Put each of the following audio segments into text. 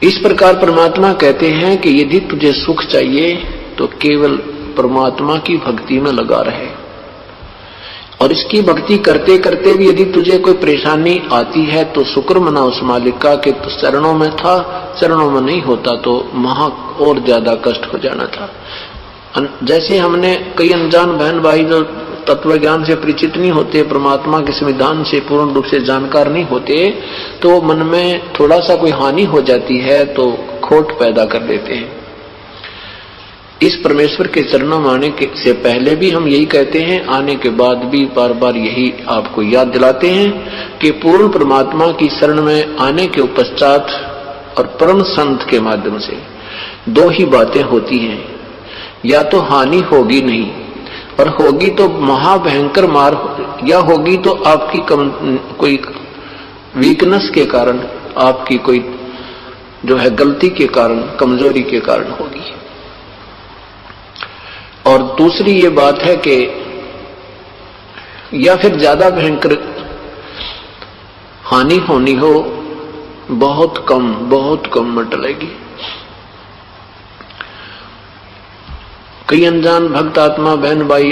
इस प्रकार परमात्मा कहते हैं कि यदि तुझे सुख चाहिए तो केवल परमात्मा की भक्ति में लगा रहे, और इसकी भक्ति करते करते भी यदि तुझे कोई परेशानी आती है तो शुक्र मना उस मालिक का कि तो चरणों में था, चरणों में नहीं होता तो वहां और ज्यादा कष्ट हो जाना था। जैसे हमने कई अनजान बहन भाई जो तत्व ज्ञान से परिचित नहीं होते, परमात्मा के संविधान से पूर्ण रूप से जानकार नहीं होते, तो मन में थोड़ा सा कोई हानि हो जाती है तो खोट पैदा कर देते हैं। इस परमेश्वर के चरणों में आने से पहले भी हम यही कहते हैं, आने के बाद भी बार बार यही आपको याद दिलाते हैं कि पूर्ण परमात्मा की शरण में आने के पश्चात और परम संत के माध्यम से दो ही बातें होती हैं, या तो हानि होगी नहीं, और होगी तो महाभयंकर मार, या होगी तो आपकी कोई वीकनेस के कारण, आपकी कोई जो है गलती के कारण, कमजोरी के कारण होगी। और दूसरी ये बात है कि या फिर ज्यादा भयंकर हानि होनी हो, बहुत कम में टलेगी। कई अनजान भक्त आत्मा बहन भाई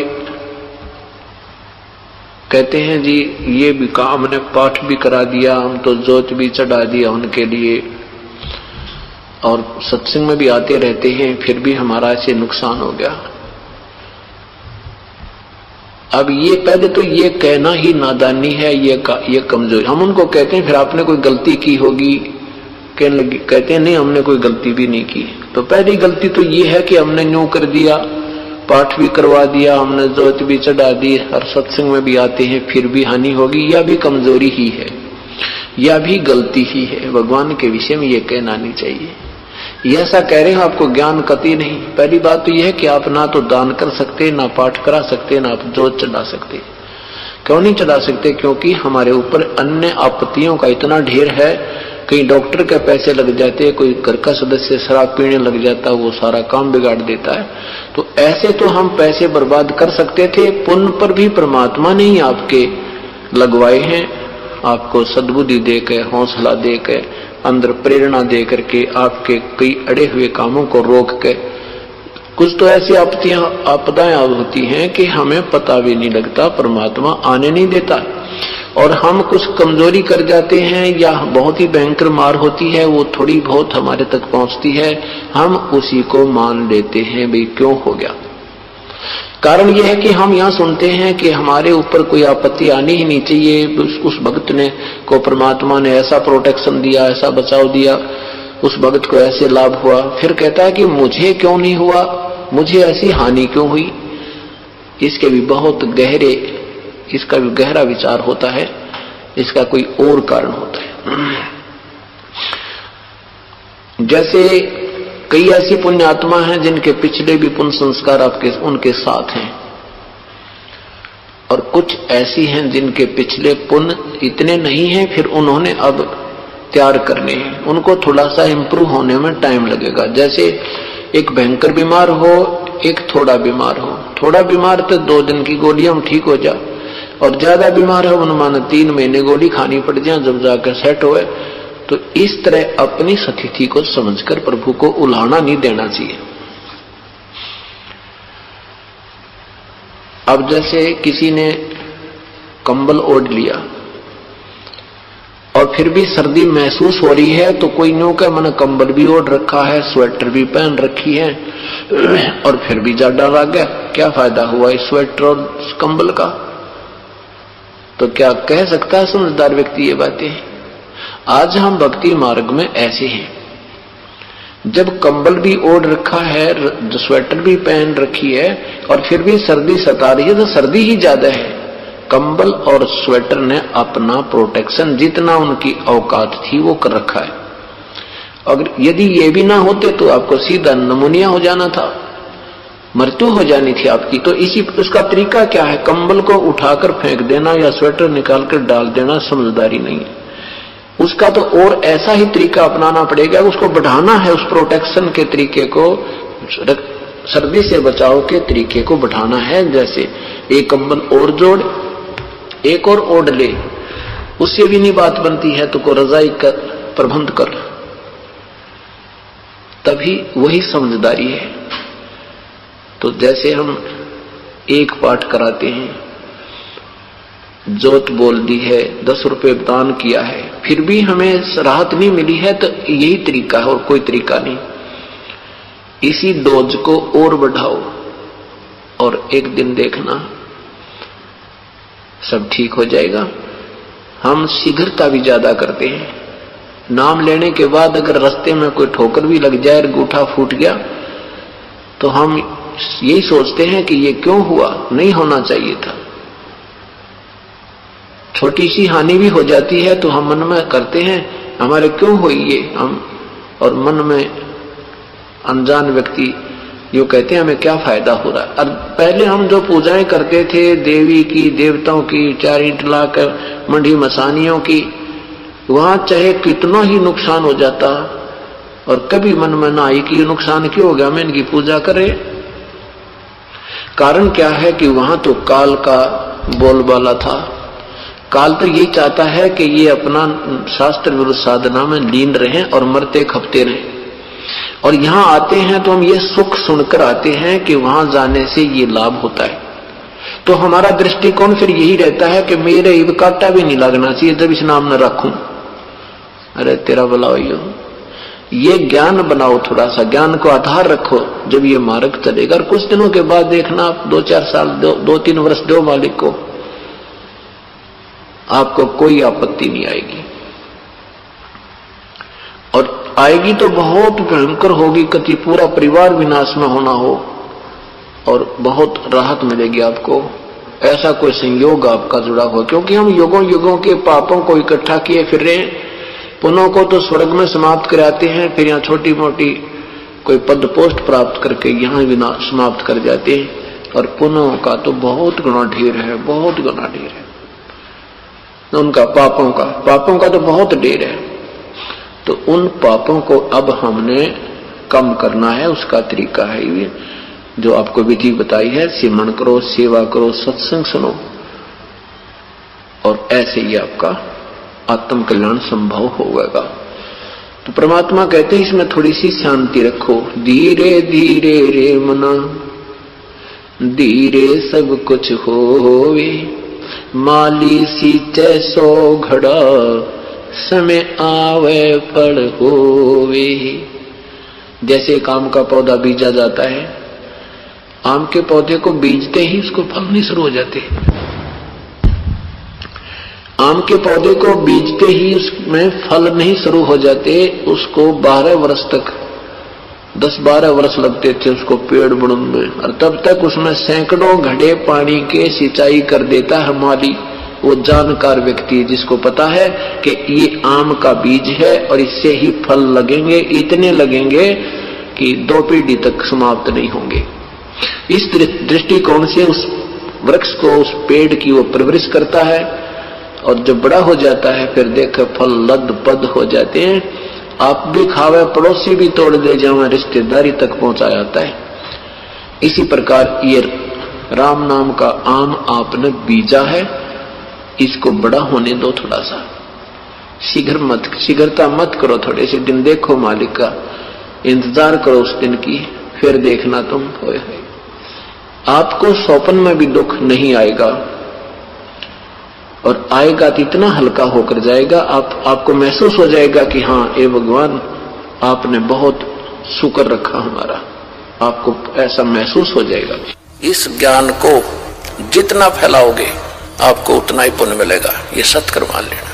कहते हैं जी ये भी काम, हमने पाठ भी करा दिया, हम तो जोत भी चढ़ा दिया उनके लिए, और सत्संग में भी आते रहते हैं, फिर भी हमारा ऐसे नुकसान हो गया। अब ये पहले तो ये कहना ही नादानी है, ये कमजोरी। हम उनको कहते हैं फिर आपने कोई गलती की होगी, कहते हैं नहीं हमने कोई गलती भी नहीं की। तो पहली गलती तो ये है कि हमने न्यू कर दिया, पाठ भी करवा दिया, हमने जोत भी चढ़ा दी, हर सत्संग में भी आते हैं, फिर भी हानि होगी, यह भी कमजोरी ही है, यह भी गलती ही है। भगवान के विषय में ये कहना नहीं चाहिए। ये ऐसा कह रहे हो आपको ज्ञान कति नहीं। पहली बात तो यह है कि आप ना तो दान कर सकते, ना पाठ करा सकते, ना आप जोत चढ़ा सकते। क्यों नहीं चढ़ा सकते? क्योंकि हमारे ऊपर अन्य आपत्तियों का इतना ढेर है। कहीं डॉक्टर के पैसे लग जाते, कोई घर का सदस्य शराब पीने लग जाता, वो सारा काम बिगाड़ देता है। तो ऐसे तो हम पैसे बर्बाद कर सकते थे, पुण्य पर भी परमात्मा ने ही आपके लगवाए हैं, आपको सद्बुद्धि देकर, हौसला देकर, अंदर प्रेरणा दे करके, आपके कई अड़े हुए कामों को रोक के। कुछ तो ऐसी आपदाएं होती हैं कि हमें पता भी नहीं लगता, परमात्मा आने नहीं देता, और हम कुछ कमजोरी कर जाते हैं या बहुत ही भयंकर मार होती है, वो थोड़ी बहुत हमारे तक पहुंचती है, हम उसी को मान लेते हैं भाई क्यों हो गया। कारण यह है कि हम यहाँ सुनते हैं कि हमारे ऊपर कोई आपत्ति आनी ही नहीं चाहिए, उस भक्त ने को परमात्मा ने ऐसा प्रोटेक्शन दिया, ऐसा बचाव दिया, उस भक्त को ऐसे लाभ हुआ। फिर कहता है कि मुझे क्यों नहीं हुआ, मुझे ऐसी হানি क्यों हुई। इसके भी बहुत गहरे, इसका भी गहरा विचार होता है, इसका कोई और कारण होता है। जैसे कई ऐसी पुण्य आत्मा हैं जिनके पिछले भी पुण्य संस्कार आपके उनके साथ हैं, और कुछ ऐसी हैं जिनके पिछले पुण्य इतने नहीं हैं, फिर उन्होंने अब तैयार करने हैं, उनको थोड़ा सा इंप्रूव होने में टाइम लगेगा। जैसे एक भयंकर बीमार हो, एक थोड़ा बीमार हो। थोड़ा बीमार तो 2 दिन की गोलियां में ठीक हो जा, और ज्यादा बीमार है उन्होंने 3 महीने गोली खानी पड़ जाए जब जाकर सेट होए। तो इस तरह अपनी स्थिति को समझकर प्रभु को उलाहना नहीं देना चाहिए। अब जैसे किसी ने कंबल ओढ़ लिया और फिर भी सर्दी महसूस हो रही है, तो कोई न्यू का मैंने कंबल भी ओढ़ रखा है, स्वेटर भी पहन रखी है, और फिर भी जाड़ा लग गया, क्या फायदा हुआ इस स्वेटर और कंबल का। तो क्या कह सकता है समझदार व्यक्ति ये बातें? आज हम भक्ति मार्ग में ऐसे हैं, जब कंबल भी ओढ़ रखा है, स्वेटर भी पहन रखी है, और फिर भी सर्दी सता रही है, तो सर्दी ही ज्यादा है। कंबल और स्वेटर ने अपना प्रोटेक्शन जितना उनकी औकात थी वो कर रखा है। अगर यदि ये भी ना होते तो आपको सीधा नमूनिया हो जाना था, मृत्यु हो जानी थी आपकी। तो इसी उसका तरीका क्या है? कंबल को उठाकर फेंक देना या स्वेटर निकालकर डाल देना समझदारी नहीं है। उसका तो और ऐसा ही तरीका अपनाना पड़ेगा, उसको बढ़ाना है, उस प्रोटेक्शन के तरीके को, सर्दी से बचाव के तरीके को बढ़ाना है। जैसे एक कंबल और जोड़, एक और ओढ़ ले, उससे भी नहीं बात बनती है तो को रजाई कर प्रबंध कर। तभी वही समझदारी है। तो जैसे हम एक पाठ कराते हैं, जोत बोल दी है, 10 रुपए दान किया है, फिर भी हमें राहत नहीं मिली है, तो यही तरीका है और कोई तरीका नहीं। इसी डोज को और बढ़ाओ और एक दिन देखना सब ठीक हो जाएगा। हम शीघ्रता भी ज्यादा करते हैं। नाम लेने के बाद अगर रास्ते में कोई ठोकर भी लग जाए, अंगूठा फूट गया, तो हम यही सोचते हैं कि ये क्यों हुआ, नहीं होना चाहिए था। छोटी सी हानि भी हो जाती है तो हम मन में करते हैं हमारे क्यों हुई ये, हम और मन में अनजान व्यक्ति यो कहते हैं हमें क्या फायदा हो रहा है। और पहले हम जो पूजाएं करते थे देवी की, देवताओं की, 4 ईंट लाकर मंडी मसानियों की, वहां चाहे कितना ही नुकसान हो जाता और कभी मन में ना आई कि ये नुकसान क्यों हो गया, मैं इनकी पूजा करे। कारण क्या है कि वहां तो काल का बोलबाला था। काल तो यही चाहता है कि ये अपना शास्त्र विरुद्ध साधना में लीन रहें और मरते खपते रहें। और यहां आते हैं तो हम ये सुख सुनकर आते हैं कि वहां जाने से ये लाभ होता है। तो हमारा दृष्टिकोण फिर यही रहता है कि मेरे इब कांटा भी नहीं लगना चाहिए जब इस नाम न रखूं। अरे तेरा भला हो, ये ज्ञान बनाओ, थोड़ा सा ज्ञान को आधार रखो, जब ये मार्ग चलेगा। और कुछ दिनों के बाद देखना, 2-4 साल 2-3 वर्ष दो मालिक को, आपको कोई आपत्ति नहीं आएगी। और आएगी तो बहुत भयंकर होगी, कति पूरा परिवार विनाश में होना हो, और बहुत राहत मिलेगी आपको। ऐसा कोई संयोग आपका जुड़ा हो, क्योंकि हम युगों युगों के पापों को इकट्ठा किए फिर रहे हैं। पुण्यों को तो स्वर्ग में समाप्त कराते हैं, फिर यहाँ छोटी मोटी कोई पद पोस्ट प्राप्त करके यहाँ विनाश समाप्त कर जाते हैं। और पुण्यों का तो बहुत गुना ढेर है, बहुत गुना ढेर है उनका, पापों का तो बहुत ढेर है। तो उन पापों को अब हमने कम करना है, उसका तरीका है ये जो आपको विधि बताई है। सिमरन करो, सेवा करो, सत्संग सुनो, और ऐसे ही आपका आत्म कल्याण संभव होगा। तो परमात्मा कहते हैं इसमें थोड़ी सी शांति रखो। धीरे धीरे रे मना, धीरे सब कुछ होवे, माली सींचे सो घड़ा, समय आवे फल होवे। जैसे एक आम का पौधा बीजा जाता है, आम के पौधे को बीजते ही उसको फल नहीं शुरू हो जाते। आम के पौधे को बीजते ही उसमें फल नहीं शुरू हो जाते, उसको 12 वर्ष तक, 10-12 वर्ष लगते थे उसको पेड़ बढ़ने में। और तब तक उसमें सैकड़ों घड़े पानी के सिंचाई कर देता है माली, वो जानकार व्यक्ति जिसको पता है कि ये आम का बीज है और इससे ही फल लगेंगे, इतने लगेंगे कि 2 पीढ़ी तक समाप्त नहीं होंगे। इस दृष्टिकोण से उस वृक्ष को, उस पेड़ की वो परवरिश करता है, और जब बड़ा हो जाता है फिर देख फल लद पद हो जाते हैं। आप भी खावे, पड़ोसी भी तोड़ दे जावे, रिश्तेदारी तक पहुंचा जाता है। इसी प्रकार ये राम नाम का आम आपने बीजा है, इसको बड़ा होने दो थोड़ा सा, शीघ्रता मत करो। थोड़े से दिन देखो, मालिक का इंतजार करो उस दिन की, फिर देखना तुम होए। आपको स्वप्न में भी दुख नहीं आएगा, और आएगा तो इतना हल्का होकर जाएगा, आपको महसूस हो जाएगा कि हाँ ए भगवान आपने बहुत शुक्र रखा हमारा, आपको ऐसा महसूस हो जाएगा। इस ज्ञान को जितना फैलाओगे आपको उतना ही पुण्य मिलेगा, ये सत्य मान लेना।